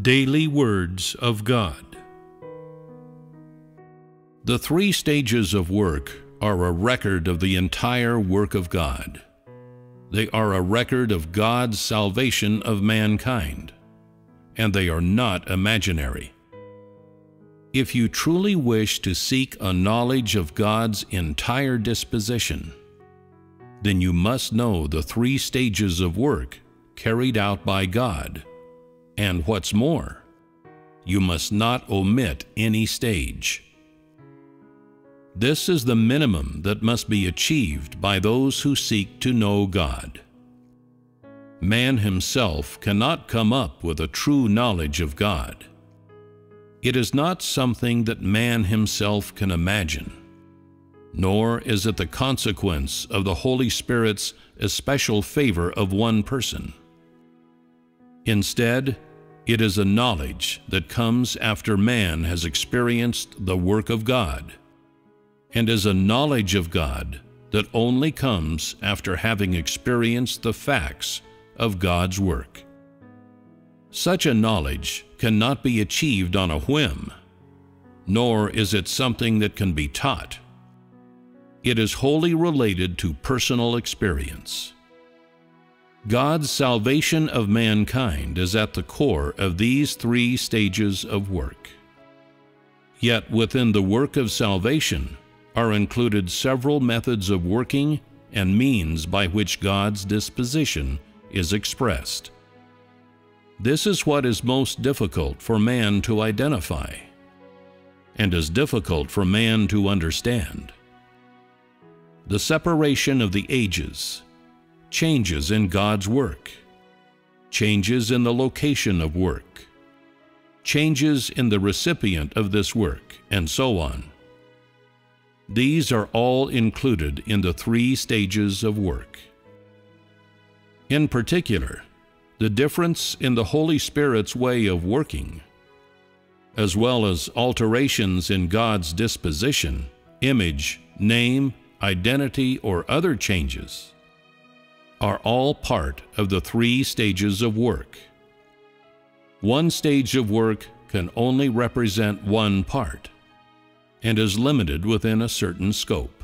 Daily Words of God. The three stages of work are a record of the entire work of God. They are a record of God's salvation of mankind, and they are not imaginary. If you truly wish to seek a knowledge of God's entire disposition, then you must know the three stages of work carried out by God. And what's more, you must not omit any stage. This is the minimum that must be achieved by those who seek to know God. Man himself cannot come up with a true knowledge of God. It is not something that man himself can imagine, nor is it the consequence of the Holy Spirit's especial favor of one person. Instead, it is a knowledge that comes after man has experienced the work of God, and is a knowledge of God that only comes after having experienced the facts of God's work. Such a knowledge cannot be achieved on a whim, nor is it something that can be taught. It is wholly related to personal experience. God's salvation of mankind is at the core of these three stages of work. Yet within the work of salvation are included several methods of working and means by which God's disposition is expressed. This is what is most difficult for man to identify, and is difficult for man to understand. The separation of the ages, changes in God's work, changes in the location of work, changes in the recipient of this work, and so on. These are all included in the three stages of work. In particular, the difference in the Holy Spirit's way of working, as well as alterations in God's disposition, image, name, identity, or other changes, are all part of the three stages of work. One stage of work can only represent one part, and is limited within a certain scope.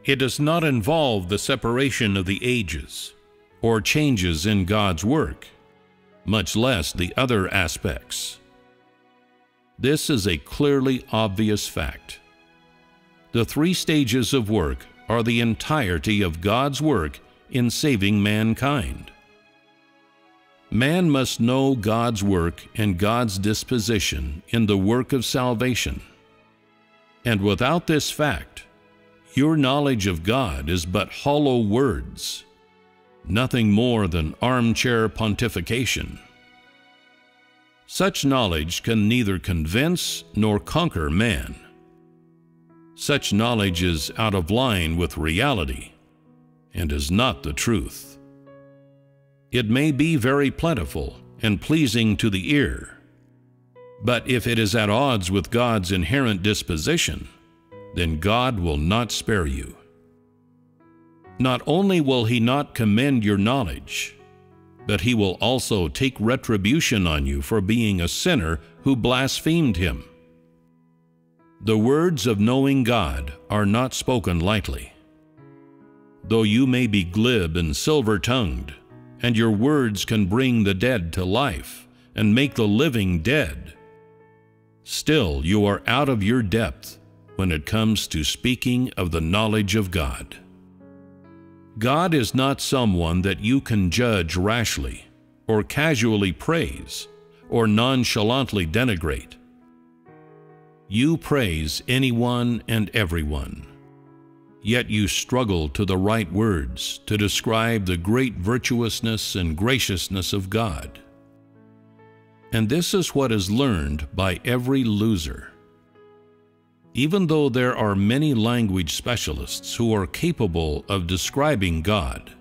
It does not involve the separation of the ages, or changes in God's work, much less the other aspects. This is a clearly obvious fact. The three stages of work are the entirety of God's work in saving mankind. Man must know God's work and God's disposition in the work of salvation. And without this fact, your knowledge of God is but hollow words, nothing more than armchair pontification. Such knowledge can neither convince nor conquer man. Such knowledge is out of line with reality and is not the truth. It may be very plentiful and pleasing to the ear, but if it is at odds with God's inherent disposition, then God will not spare you. Not only will He not commend your knowledge, but He will also take retribution on you for being a sinner who blasphemed Him. The words of knowing God are not spoken lightly. Though you may be glib and silver-tongued, and your words can bring the dead to life and make the living dead, still you are out of your depth when it comes to speaking of the knowledge of God. God is not someone that you can judge rashly, or casually praise, or nonchalantly denigrate. You praise anyone and everyone, yet you struggle to the right words to describe the great virtuousness and graciousness of God. And this is what is learned by every loser. Even though there are many language specialists who are capable of describing God,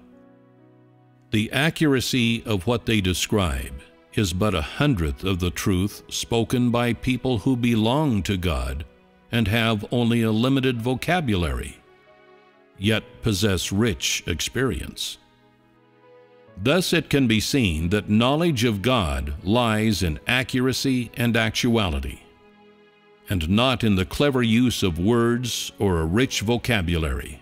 the accuracy of what they describe is but 1/100th of the truth spoken by people who belong to God and have only a limited vocabulary, yet possess rich experience. Thus it can be seen that knowledge of God lies in accuracy and actuality, and not in the clever use of words or a rich vocabulary.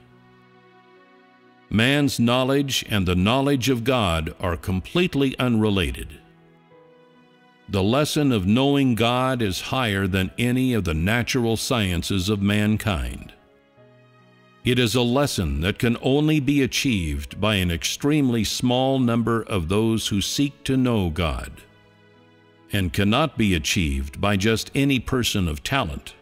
Man's knowledge and the knowledge of God are completely unrelated. The lesson of knowing God is higher than any of the natural sciences of mankind. It is a lesson that can only be achieved by an extremely small number of those who seek to know God, and cannot be achieved by just any person of talent.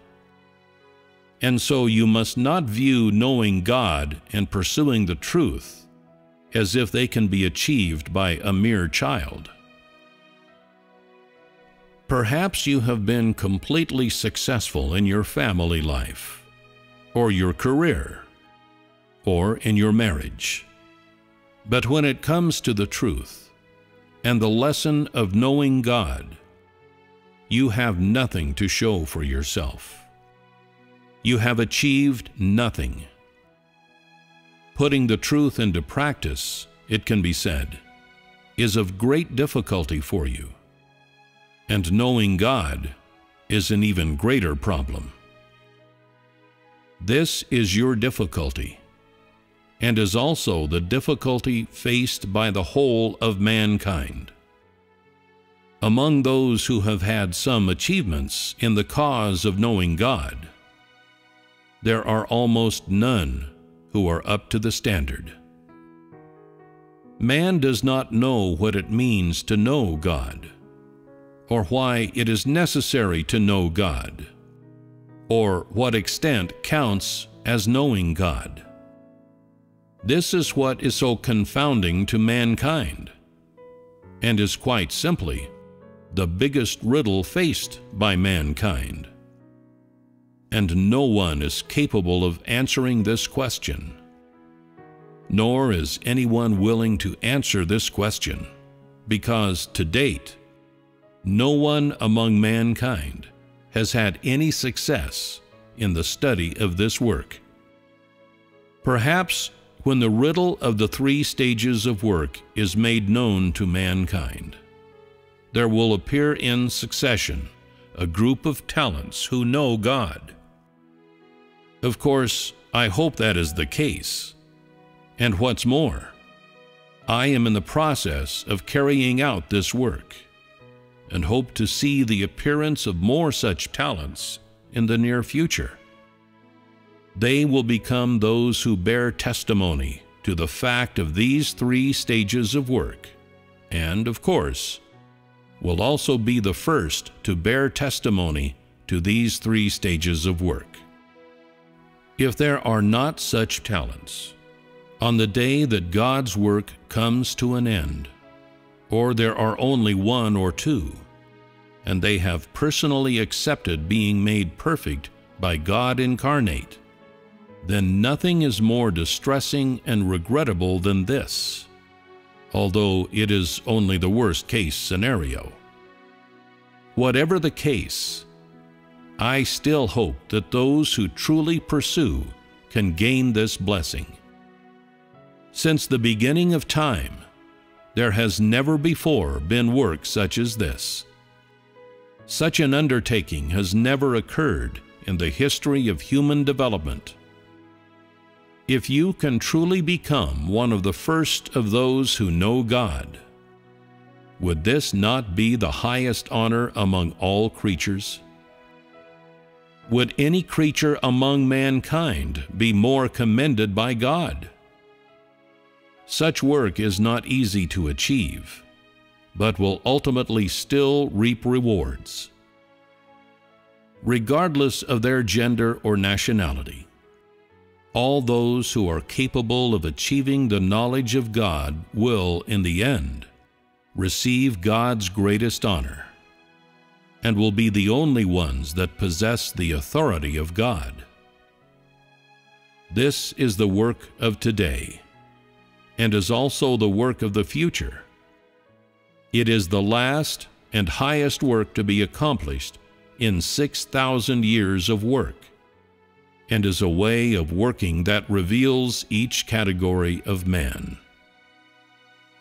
And so you must not view knowing God and pursuing the truth as if they can be achieved by a mere child. Perhaps you have been completely successful in your family life, or your career, or in your marriage. But when it comes to the truth and the lesson of knowing God, you have nothing to show for yourself. You have achieved nothing. Putting the truth into practice, it can be said, is of great difficulty for you. And knowing God is an even greater problem. This is your difficulty, and is also the difficulty faced by the whole of mankind. Among those who have had some achievements in the cause of knowing God, there are almost none who are up to the standard. Man does not know what it means to know God, or why it is necessary to know God, or what extent counts as knowing God. This is what is so confounding to mankind, and is quite simply the biggest riddle faced by mankind. And no one is capable of answering this question, nor is anyone willing to answer this question, because to date, no one among mankind has had any success in the study of this work. Perhaps when the riddle of the 3 stages of work is made known to mankind, there will appear in succession a group of talents who know God. Of course, I hope that is the case. And what's more, I am in the process of carrying out this work, and hope to see the appearance of more such talents in the near future. They will become those who bear testimony to the fact of these 3 stages of work, and, of course, will also be the first to bear testimony to these 3 stages of work. If there are not such talents, on the day that God's work comes to an end, or there are only 1 or 2, and they have personally accepted being made perfect by God incarnate, then nothing is more distressing and regrettable than this, although it is only the worst-case scenario. Whatever the case, I still hope that those who truly pursue can gain this blessing. Since the beginning of time, there has never before been work such as this. Such an undertaking has never occurred in the history of human development. If you can truly become one of the first of those who know God, would this not be the highest honor among all creatures? Would any creature among mankind be more commended by God? Such work is not easy to achieve, but will ultimately still reap rewards. Regardless of their gender or nationality, all those who are capable of achieving the knowledge of God will, in the end, receive God's greatest honor, and will be the only ones that possess the authority of God. This is the work of today, and is also the work of the future. It is the last and highest work to be accomplished in 6,000 years of work, and is a way of working that reveals each category of man.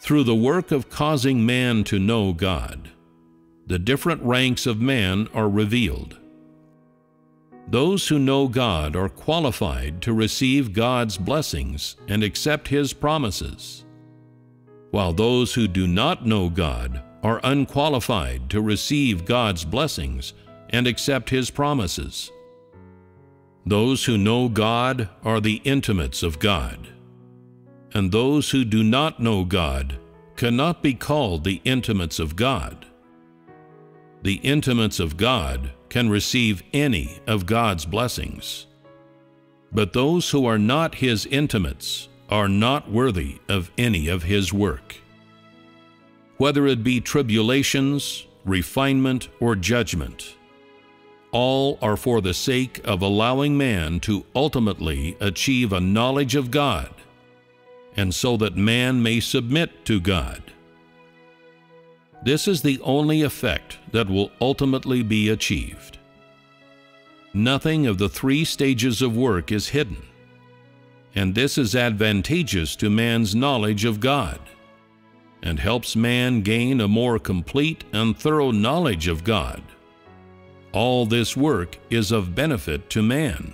Through the work of causing man to know God, the different ranks of man are revealed. Those who know God are qualified to receive God's blessings and accept His promises, while those who do not know God are unqualified to receive God's blessings and accept His promises. Those who know God are the intimates of God, and those who do not know God cannot be called the intimates of God. The intimates of God can receive any of God's blessings, but those who are not His intimates are not worthy of any of His work. Whether it be tribulations, refinement, or judgment, all are for the sake of allowing man to ultimately achieve a knowledge of God, and so that man may submit to God. This is the only effect that will ultimately be achieved. Nothing of the three stages of work is hidden, and this is advantageous to man's knowledge of God, and helps man gain a more complete and thorough knowledge of God. All this work is of benefit to man.